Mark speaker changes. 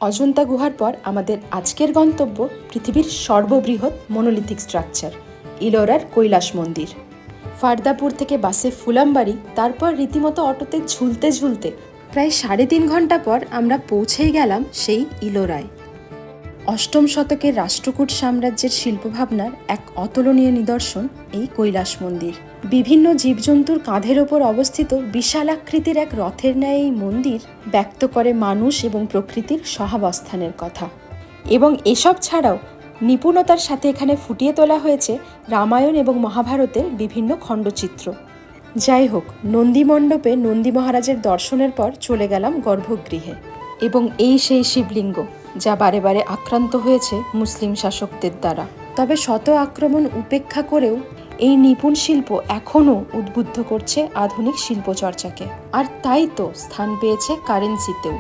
Speaker 1: অজন্তা গুহার পর আমাদের আজকের গন্তব্য পৃথিবীর সর্ববৃহৎ মনোলিথিক স্ট্রাকচার ইলোরার কৈলাস মন্দির। ফারদাপুর থেকে বাসে ফুলামবাড়ি, তারপর রীতিমতো অটোতে ঝুলতে ঝুলতে প্রায় 3.5 ঘন্টা পর আমরা পৌঁছেই গেলাম সেই ইলোরায়। অষ্টম শতকের রাষ্ট্রকূট সাম্রাজ্যের শিল্পভাবনার এক অতুলনীয় নিদর্শন এই কৈলাস মন্দির। বিভিন্ন জীবজন্তুর কাঁধের ওপর অবস্থিত বিশালাকৃতির এক রথের ন্যায় এই মন্দির ব্যক্ত করে মানুষ এবং প্রকৃতির সহাবস্থানের কথা। এবং এসব ছাড়াও নিপুণতার সাথে এখানে ফুটিয়ে তোলা হয়েছে রামায়ণ এবং মহাভারতের বিভিন্ন খণ্ডচিত্র। যাই হোক, নন্দী মণ্ডপে নন্দী মহারাজের দর্শনের পর চলে গেলাম গর্ভগৃহে। এবং এই সেই শিবলিঙ্গ যা বারে বারে আক্রান্ত হয়েছে মুসলিম শাসকদের দ্বারা। তবে শত আক্রমণ উপেক্ষা করেও এই নিপুণ শিল্প এখনও উদ্বুদ্ধ করছে আধুনিক শিল্পচর্চাকে। আর তাই তো স্থান পেয়েছে কারেন্সিতেও।